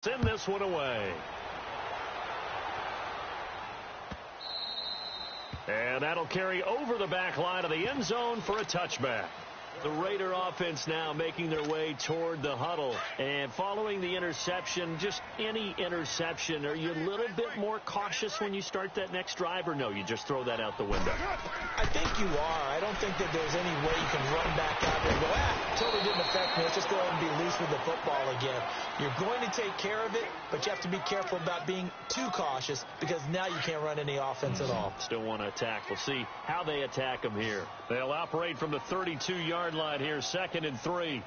Send this one away. And that'll carry over the back line of the end zone for a touchback. The Raider offense now making their way toward the huddle. And following the interception, just any interception, are you a little bit more cautious when you start that next drive, or no, you just throw that out the window? I think you are. I don't think that there's any way you can run back out there and go, totally didn't affect me. Let's just go ahead and be loose with the football again. You're going to take care of it, but you have to be careful about being too cautious because now you can't run any offense at all. Still want to attack. We'll see how they attack them here. They'll operate from the 32-yard line here, 2nd and 3.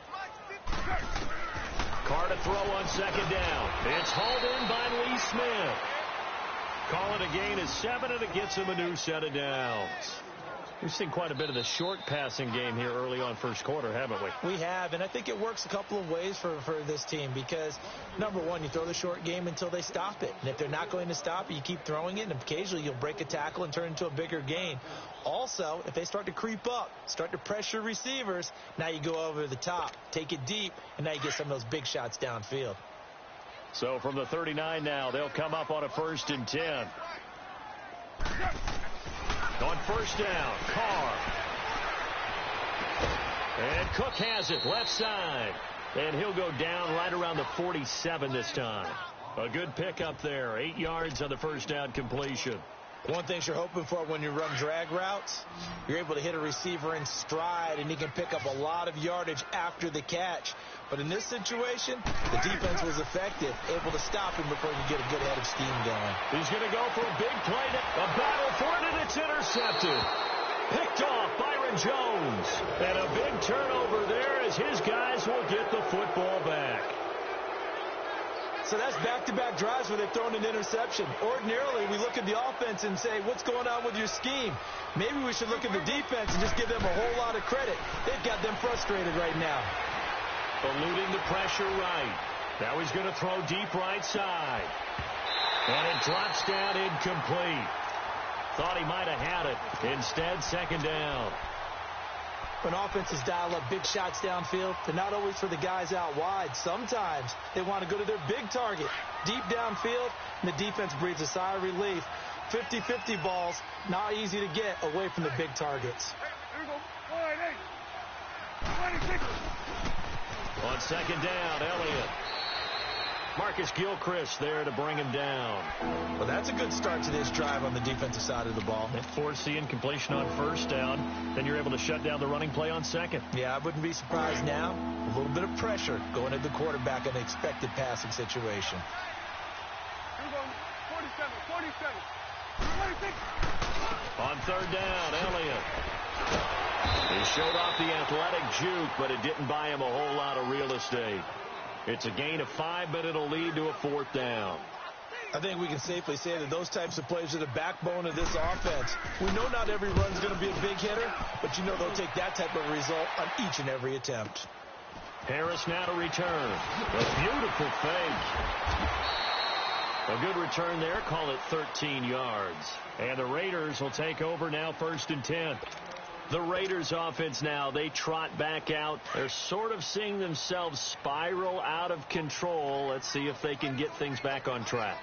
Carr to throw on 2nd down. It's hauled in by Lee Smith. Call it a gain of 7, and it gets him a new set of downs. We've seen quite a bit of the short passing game here early on first quarter, haven't we? We have, and I think it works a couple of ways for this team because, number one, you throw the short game until they stop it. And if they're not going to stop it, you keep throwing it, and occasionally you'll break a tackle and turn it into a bigger gain. Also, if they start to creep up, start to pressure receivers, now you go over the top, take it deep, and now you get some of those big shots downfield. So from the 39 now, they'll come up on a 1st and 10. On 1st down, Carr. And Cook has it, left side. And he'll go down right around the 47 this time. A good pickup there, 8 yards on the 1st down completion. One thing you're hoping for when you run drag routes, you're able to hit a receiver in stride, and he can pick up a lot of yardage after the catch. But in this situation, the defense was effective, able to stop him before you get a good head of steam going. He's going to go for a big play. A battle for it, and it's intercepted. Picked off Byron Jones. And a big turnover there as his guys will get the football back. So that's back-to-back drives where they've thrown an interception. Ordinarily, we look at the offense and say, what's going on with your scheme? Maybe we should look at the defense and just give them a whole lot of credit. They've got them frustrated right now. Eluding the pressure right. Now he's going to throw deep right side. And it drops down incomplete. Thought he might have had it. Instead, 2nd down. When offenses dial up big shots downfield, they're not always for the guys out wide. Sometimes they want to go to their big target, deep downfield, and the defense breathes a sigh of relief. 50-50 balls, not easy to get away from the big targets. On 2nd down, Elliott. Marcus Gilchrist there to bring him down. Well, that's a good start to this drive on the defensive side of the ball. They force the incompletion on 1st down. Then you're able to shut down the running play on 2nd. Yeah, I wouldn't be surprised now. A little bit of pressure going at the quarterback in an expected passing situation. 47. On 3rd down, Elliott. He showed off the athletic juke, but it didn't buy him a whole lot of real estate. It's a gain of 5, but it'll lead to a 4th down. I think we can safely say that those types of plays are the backbone of this offense. We know not every run's going to be a big hitter, but you know they'll take that type of result on each and every attempt. Harris now to return. A beautiful fake. A good return there. Call it 13 yards. And the Raiders will take over now 1st and 10. The Raiders offense now, they trot back out. They're sort of seeing themselves spiral out of control. Let's see if they can get things back on track.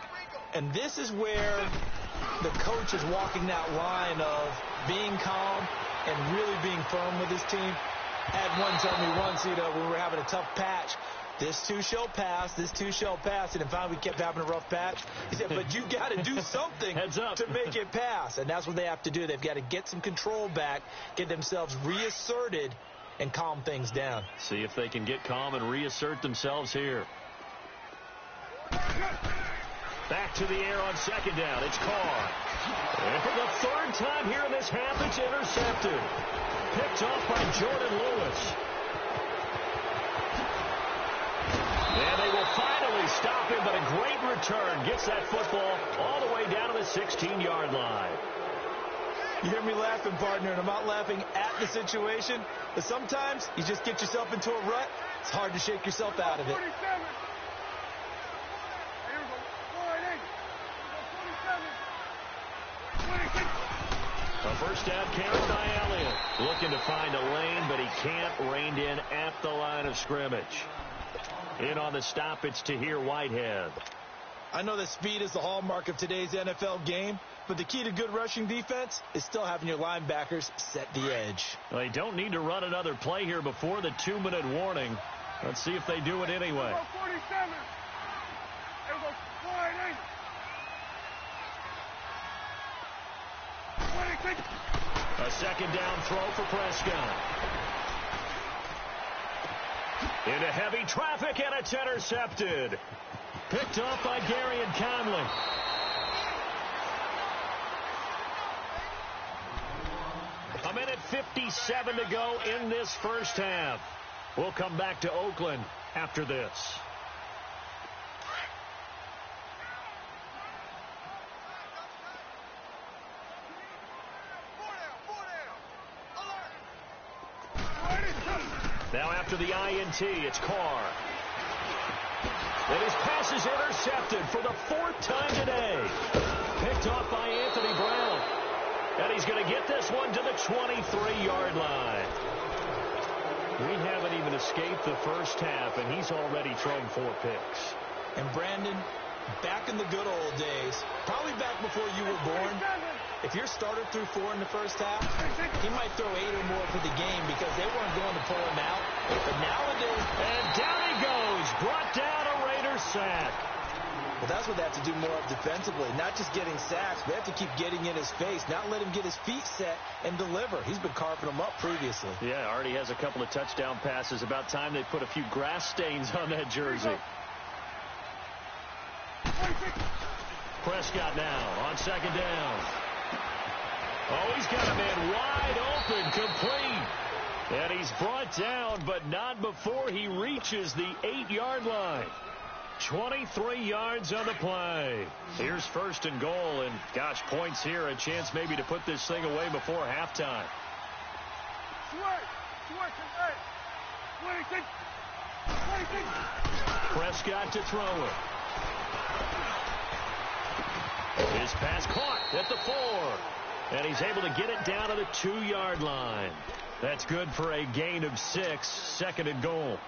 And this is where the coach is walking that line of being calm and really being firm with his team. I had one tell me once, when we were having a tough patch, this too shall pass, this too shall pass. And finally we kept having a rough patch. He said, but you got to do something to make it pass. And that's what they have to do. They've got to get some control back, get themselves reasserted, and calm things down. See if they can get calm and reassert themselves here. Back to the air on 2nd down. It's Carr. And for the 3rd time here in this half, it's intercepted. Picked off by Jordan Lewis. And they will finally stop him, but a great return. Gets that football all the way down to the 16-yard line. You hear me laughing, partner, and I'm not laughing at the situation, but sometimes you just get yourself into a rut. It's hard to shake yourself out of it. 47. A 1st down carry by Elliott. Looking to find a lane, but he can't. Reined in at the line of scrimmage. In on the stop, it's Tahir Whitehead. I know that speed is the hallmark of today's NFL game, but the key to good rushing defense is still having your linebackers set the edge. They don't need to run another play here before the 2-minute warning. Let's see if they do it anyway. 47. It was 26. A second down throw for Prescott. Into heavy traffic, and it's intercepted. Picked off by Gary and Conley. A minute 57 to go in this first half. We'll come back to Oakland after this. Now after the INT, it's Carr. And his pass is intercepted for the 4th time today. Picked off by Anthony Brown. And he's going to get this one to the 23-yard line. We haven't even escaped the first half, and he's already thrown 4 picks. And Brandon, back in the good old days, probably back before you were born, if your starter threw 4 in the first half, he might throw 8 or more for the game because they weren't going to pull him out. But nowadays... And down he goes. Brought down a Raiders sack. Well, that's what they have to do more of defensively. Not just getting sacks, but they have to keep getting in his face, not let him get his feet set and deliver. He's been carving them up previously. Yeah, already has a couple of touchdown passes. About time they put a few grass stains on that jersey. Prescott now on second down. Oh, he's got a man wide open, complete. And he's brought down, but not before he reaches the 8-yard line. 23 yards on the play. Here's first and goal, and gosh, points here, a chance maybe to put this thing away before halftime. 26. Prescott to throw it. His pass caught at the 4, and he's able to get it down to the 2-yard line. That's good for a gain of 6, second and goal.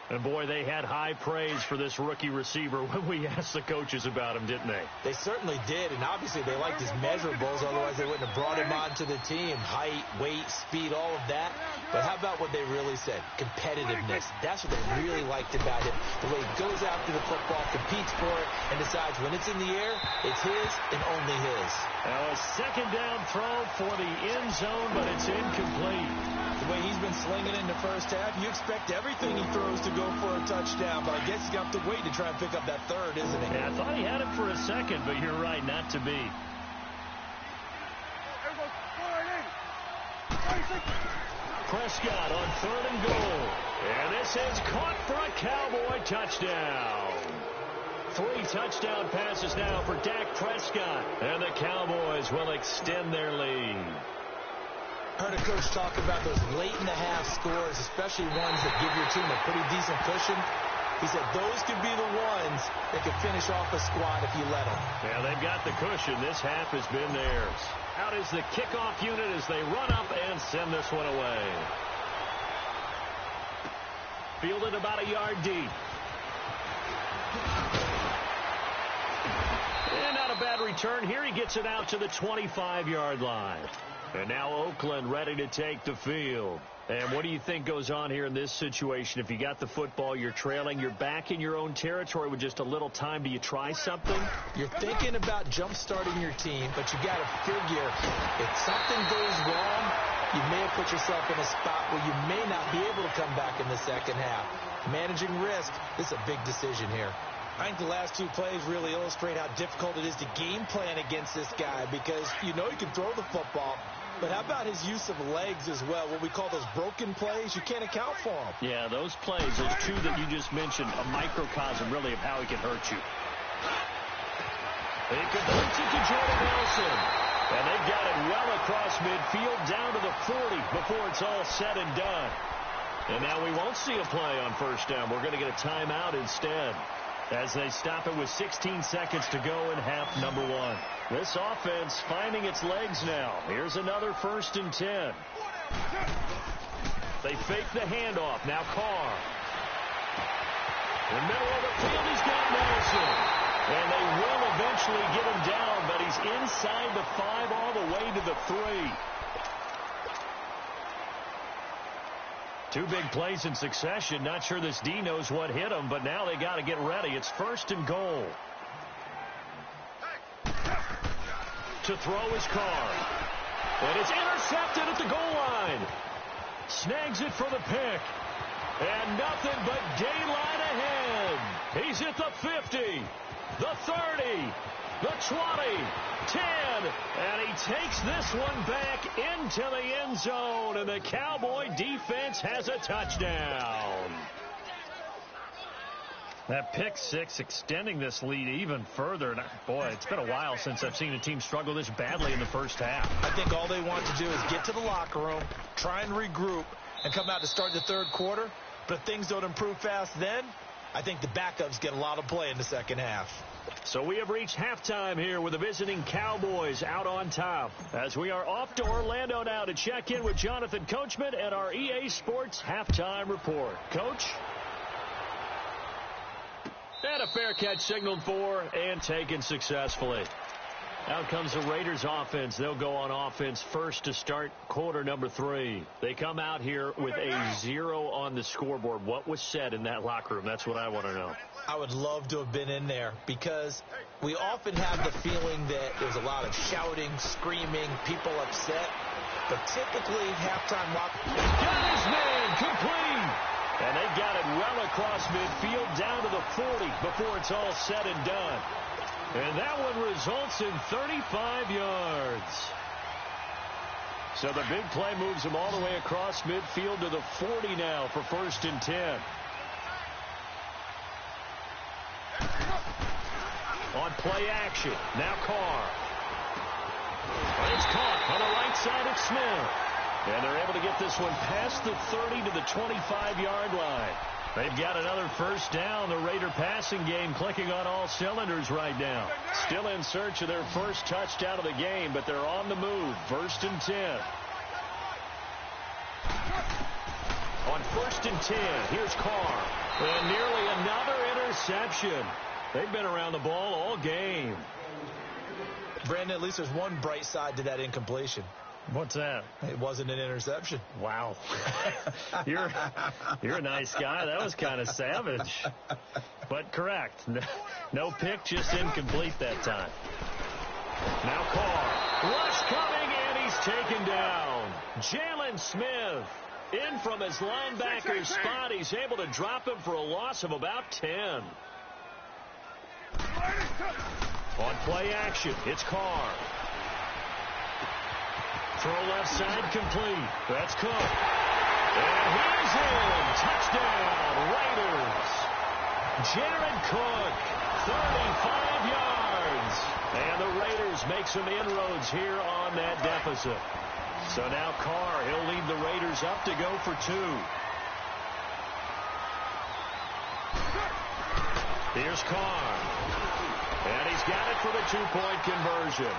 And, boy, they had high praise for this rookie receiver when we asked the coaches about him, didn't they? They certainly did, and obviously they liked his measurables, otherwise they wouldn't have brought him onto the team. Height, weight, speed, all of that. But how about what they really said? Competitiveness. That's what they really liked about him. The way he goes after the football, competes for it, and decides when it's in the air, it's his and only his. Now a second down throw for the end zone, but it's incomplete. The way he's been slinging in the first half, you expect everything he throws to go for a touchdown, but I guess he's got to wait to try and pick up that third, isn't he? Yeah, I thought he had it for a second, but you're right, not to be. Prescott on 3rd and goal. And this is caught for a Cowboy touchdown. 3 touchdown passes now for Dak Prescott. And the Cowboys will extend their lead. I heard a coach talk about those late-in-the-half scores, especially ones that give your team a pretty decent cushion. He said those could be the ones that could finish off a squad if you let them. Yeah, they've got the cushion. This half has been theirs. Out is the kickoff unit as they run up and send this one away. Fielded about a yard deep. And not a bad return here. He gets it out to the 25-yard line. And now Oakland ready to take the field. And what do you think goes on here in this situation? If you got the football, you're trailing, you're back in your own territory with just a little time. Do you try something? You're thinking about jump-starting your team, but you got to figure if something goes wrong, you may have put yourself in a spot where you may not be able to come back in the second half. Managing risk, this is a big decision here. I think the last 2 plays really illustrate how difficult it is to game plan against this guy because you know he can throw the football. But how about his use of legs as well, what we call those broken plays? You can't account for them. Yeah, those plays, those 2 that you just mentioned, a microcosm really of how he can hurt you. They converts it to Jordan Nelson. And they've got it well across midfield down to the 40 before it's all said and done. And now we won't see a play on first down. We're going to get a timeout instead as they stop it with 16 seconds to go in half number 1. This offense finding its legs now. Here's another 1st and 10. They fake the handoff. Now Carr. In the middle of the field, he's got Madison. And they will eventually get him down, but he's inside the 5 all the way to the 3. 2 big plays in succession. Not sure this D knows what hit him, but now they got to get ready. It's 1st and goal. To throw his car. And it's intercepted at the goal line. Snags it for the pick. And nothing but daylight ahead. He's at the 50, the 30, the 20, 10, and he takes this one back into the end zone, and the Cowboy defense has a touchdown. That pick 6 extending this lead even further. And boy, it's been a while since I've seen a team struggle this badly in the first half. I think all they want to do is get to the locker room, try and regroup, and come out to start the 3rd quarter. But if things don't improve fast then, I think the backups get a lot of play in the second half. So we have reached halftime here with the visiting Cowboys out on top. As we are off to Orlando now to check in with Jonathan Coachman at our EA Sports Halftime Report. Coach? And a fair catch signaled for and taken successfully. Out comes the Raiders offense. They'll go on offense first to start quarter number 3. They come out here with a 0 on the scoreboard. What was said in that locker room? That's what I want to know. I would love to have been in there because we often have the feeling that there's a lot of shouting, screaming, people upset. But typically, halftime lock. Got his man complete. And they got it well across midfield down to the 40 before it's all said and done. And that one results in 35 yards. So the big play moves him all the way across midfield to the 40 now for 1st and 10. On play action, now Carr. And it's caught on the right side of Smith. And they're able to get this one past the 30 to the 25-yard line. They've got another 1st down. The Raider passing game clicking on all cylinders right now. Still in search of their 1st touchdown of the game, but they're on the move. 1st and 10. On 1st and 10, here's Carr. And nearly another interception. They've been around the ball all game. Brandon, at least there's one bright side to that incompletion. What's that? It wasn't an interception. Wow. You're a nice guy. That was kind of savage. But correct. No pick, just incomplete that time. Now Carr. Rush coming, and he's taken down. Jalen Smith in from his linebacker's spot. He's able to drop him for a loss of about 10. On play action, it's Carr. Throw left side complete. That's Cook. And he's in. Touchdown, Raiders. Jared Cook, 35 yards. And the Raiders make some inroads here on that deficit. So now Carr, he'll lead the Raiders up to go for 2. Here's Carr. And he's got it for the 2-point conversion.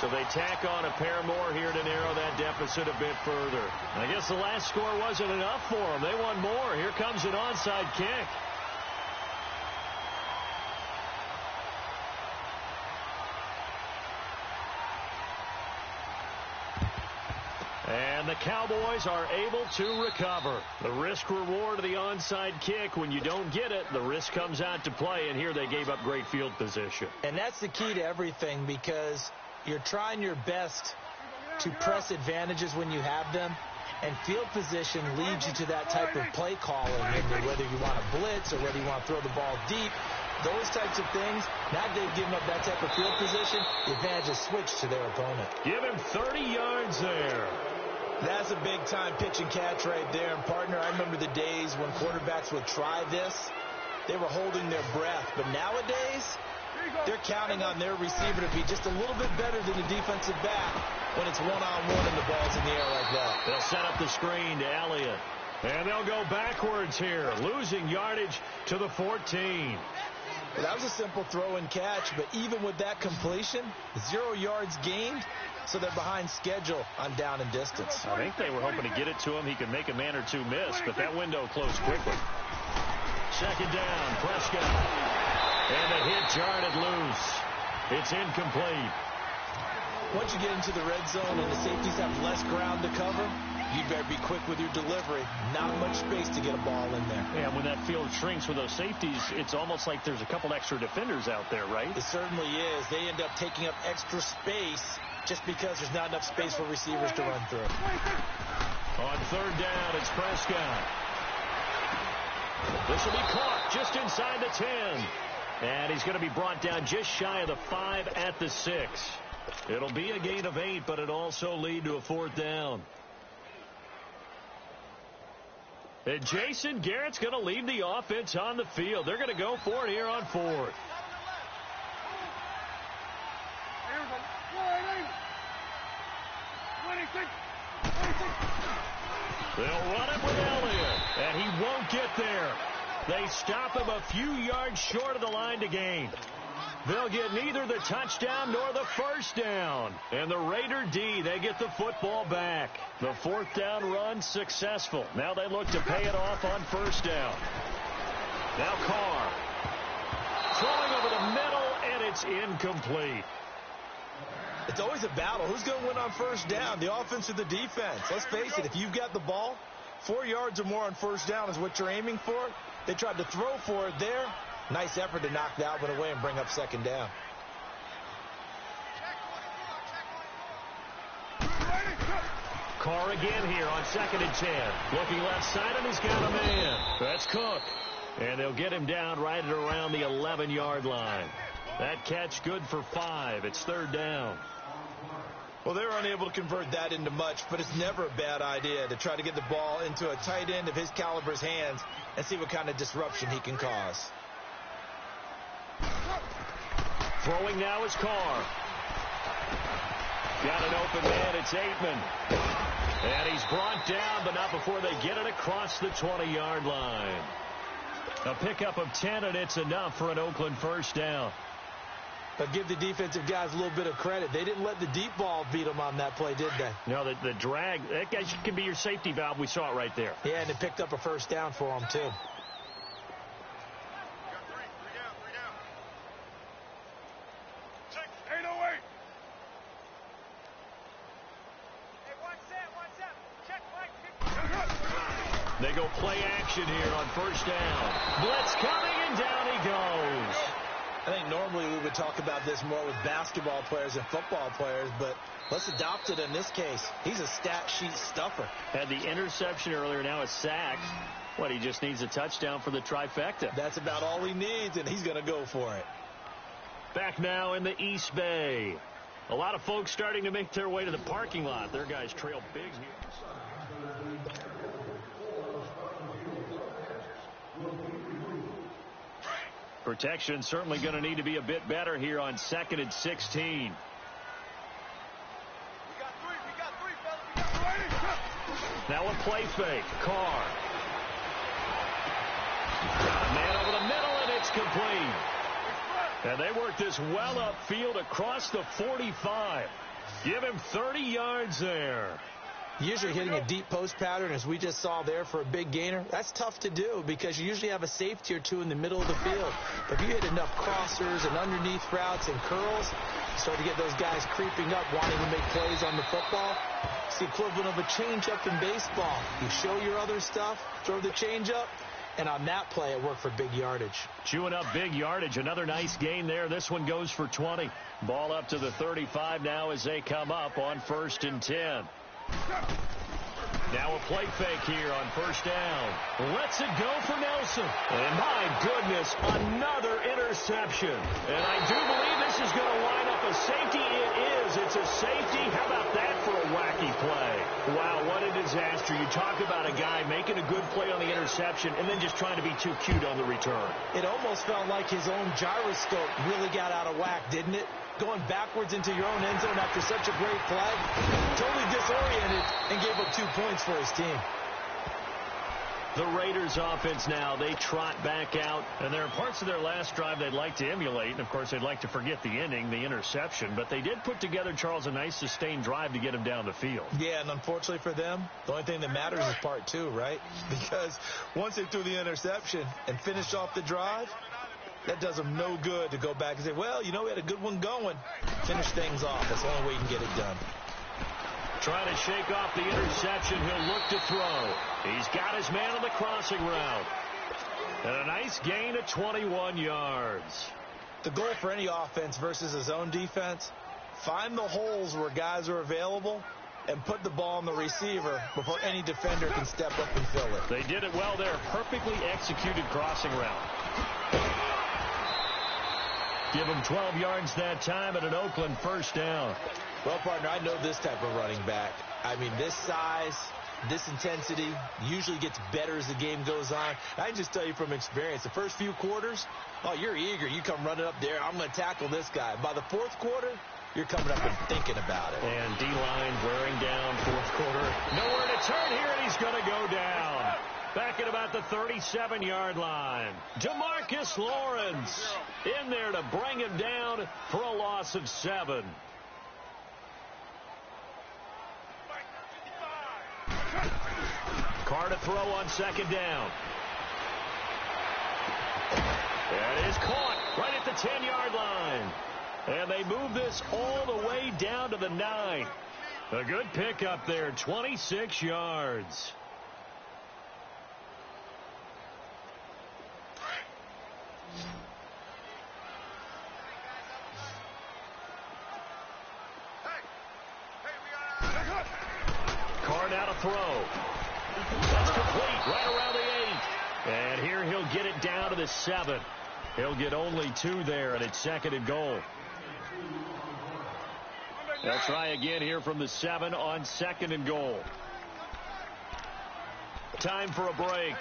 So they tack on a pair more here to narrow that deficit a bit further. I guess the last score wasn't enough for them. They want more. Here comes an onside kick. And the Cowboys are able to recover. The risk-reward of the onside kick, when you don't get it, the risk comes out to play, and here they gave up great field position. And that's the key to everything, because you're trying your best to press advantages when you have them, and field position leads you to that type of play calling, and whether you want to blitz or whether you want to throw the ball deep, those types of things. Now they've given up that type of field position, the advantage is switched to their opponent. Give him 30 yards there. That's a big-time pitch and catch right there. And, partner, I remember the days when quarterbacks would try this. They were holding their breath. But nowadays, they're counting on their receiver to be just a little bit better than the defensive back when it's one-on-one and the ball's in the air like that. They'll set up the screen to Elliott. And they'll go backwards here, losing yardage to the 14. Well, that was a simple throw and catch, but even with that completion, 0 yards gained, so they're behind schedule on down and distance. I think they were hoping to get it to him. He could make a man or two miss, but that window closed quickly. Second down, Prescott. And the hit jarred it loose. It's incomplete. Once you get into the red zone and the safeties have less ground to cover, you better be quick with your delivery. Not much space to get a ball in there. Yeah, when that field shrinks with those safeties, it's almost like there's a couple extra defenders out there, right? It certainly is. They end up taking up extra space just because there's not enough space for receivers to run through. On third down, it's Prescott. This will be caught just inside the 10. And he's going to be brought down just shy of the 5 at the 6. It'll be a gain of 8, but it'll also lead to a fourth down. And Jason Garrett's going to lead the offense on the field. They're going to go for it here on fourth. They'll run it with Elliott, and he won't get there. They stop him a few yards short of the line to gain. They'll get neither the touchdown nor the first down. And the Raider D, they get the football back. The fourth down run successful. Now they look to pay it off on first down. Now Carr. Throwing over the middle, and it's incomplete. It's always a battle. Who's going to win on first down, the offense or the defense? Let's face it, if you've got the ball, 4 yards or more on first down is what you're aiming for. They tried to throw for it there. Nice effort to knock that one away and bring up second down. Carr again here on 2nd and 10. Looking left side, and he's got a man. That's Cook. And they'll get him down right at around the 11-yard line. That catch good for 5. It's third down. Well, they were unable to convert that into much, but it's never a bad idea to try to get the ball into a tight end of his caliber's hands and see what kind of disruption he can cause. Throwing now is Carr. Got an open man. It's Aitman. And he's brought down, but not before they get it across the 20-yard line. A pickup of 10, and it's enough for an Oakland first down. But give the defensive guys a little bit of credit. They didn't let the deep ball beat them on that play, did they? No, the drag, that guy can be your safety valve. We saw it right there. Yeah, and it picked up a first down for them, too. Check 808. They go play action here on first down. Blitz coming, and down he goes. I think normally we would talk about this more with basketball players and football players, but let's adopt it in this case. He's a stat sheet stuffer. Had the interception earlier, now a sack. What, he just needs a touchdown for the trifecta. That's about all he needs, and he's going to go for it. Back now in the East Bay. A lot of folks starting to make their way to the parking lot. Their guys trail big here. Protection certainly going to need to be a bit better here on 2nd and 16. Now a play fake. Carr. Got a man over the middle, and it's complete. And they work this well upfield across the 45. Give him 30 yards there. Usually hitting a deep post pattern, as we just saw there, for a big gainer, that's tough to do because you usually have a safety or two in the middle of the field. But if you hit enough crossers and underneath routes and curls, you start to get those guys creeping up, wanting to make plays on the football. It's the equivalent of a changeup in baseball. You show your other stuff, throw the changeup, and on that play, it worked for big yardage. Chewing up big yardage. Another nice gain there. This one goes for 20. Ball up to the 35 now as they come up on 1st and 10. Now a play fake here on first down. Lets it go for Nelson. And my goodness, another interception. And I do believe this is going to line up a safety. It is. It's a safety. How about that for a wacky play? Wow, what a disaster. You talk about a guy making a good play on the interception and then just trying to be too cute on the return. It almost felt like his own gyroscope really got out of whack, didn't it? Going backwards into your own end zone after such a great play. Totally disoriented and gave up 2 points for his team. The Raiders offense now, they trot back out. And there are parts of their last drive they'd like to emulate. And, of course, they'd like to forget the ending, the interception. But they did put together, Charles, a nice sustained drive to get him down the field. Yeah, and unfortunately for them, the only thing that matters is part two, right? Because once they threw the interception and finished off the drive, that does them no good to go back and say, well, you know, we had a good one going. Finish things off. That's the only way you can get it done. Trying to shake off the interception. He'll look to throw. He's got his man on the crossing route. And a nice gain of 21 yards. The goal for any offense versus a zone defense, find the holes where guys are available and put the ball on the receiver before any defender can step up and fill it. They did it well there. Perfectly executed crossing route. Give him 12 yards that time and an Oakland first down. Well, partner, I know this type of running back. I mean, this size, this intensity usually gets better as the game goes on. I can just tell you from experience, the first few quarters, oh, you're eager. You come running up there. I'm going to tackle this guy. By the fourth quarter, you're coming up and thinking about it. And D-line wearing down fourth quarter. Nowhere to turn here, and he's going to go down. Back at about the 37-yard line. DeMarcus Lawrence in there to bring him down for a loss of 7. Carr to throw on second down. That is caught right at the 10-yard line. And they move this all the way down to the 9. A good pickup there, 26 yards. Carr now to throw. That's complete right around the 8. And here he'll get it down to the 7. He'll get only 2 there, and it's 2nd and goal. They'll try again here from the 7 on 2nd and goal. Time for a break.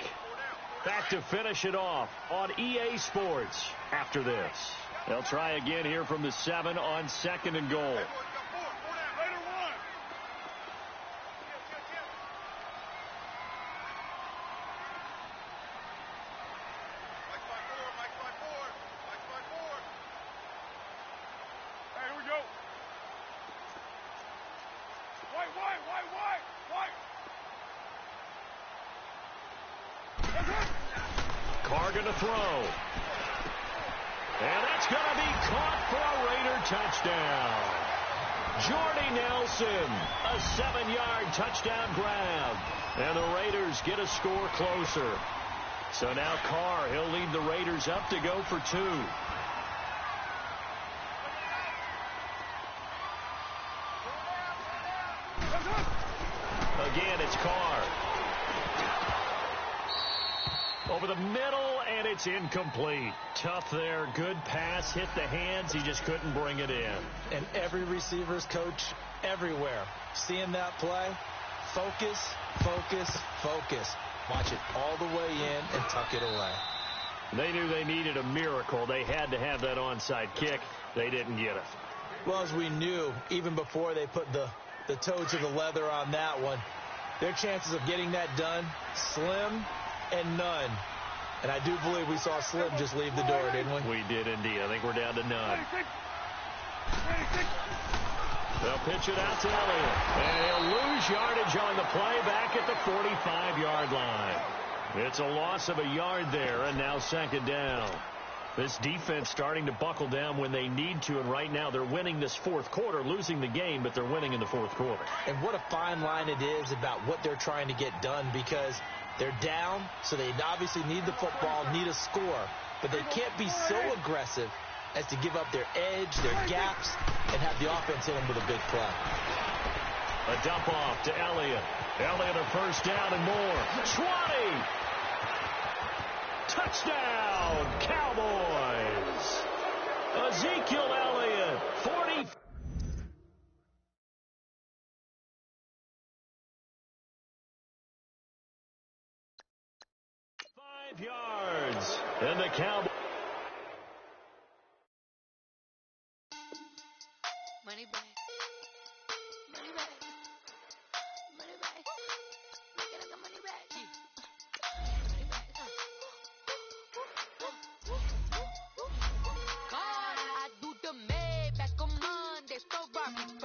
Back to finish it off on EA Sports after this. They'll try again here from the 7 on 2nd and goal. Carr going to throw. And that's going to be caught for a Raider touchdown. Jordy Nelson, a 7-yard touchdown grab. And the Raiders get a score closer. So now Carr, he'll lead the Raiders up to go for 2. Again, it's Carr. Over the middle, and it's incomplete. Tough there. Good pass. Hit the hands. He just couldn't bring it in. And every receiver's coach everywhere, seeing that play, focus, focus, focus. Watch it all the way in and tuck it away. They knew they needed a miracle. They had to have that onside kick. They didn't get it. Well, as we knew, even before they put the toe to the leather on that one, their chances of getting that done, slim and none. And I do believe we saw Slim just leave the door, didn't we? We did indeed. I think we're down to none. They'll pitch it out to Elliott. And he'll lose yardage on the play back at the 45-yard line. It's a loss of a yard there, and now 2nd down. This defense starting to buckle down when they need to, and right now they're winning this fourth quarter, losing the game, but they're winning in the fourth quarter. And what a fine line it is about what they're trying to get done, because they're down, so they obviously need the football, need a score, but they can't be so aggressive as to give up their edge, their gaps, and have the offense hit them with a big play. A dump off to Elliott. Elliott a first down and more. 20! Touchdown, Cowboys! Ezekiel Elliott, 40. Yards, and the Cowboys. Money back. Money back. Money back. We get the money back. Money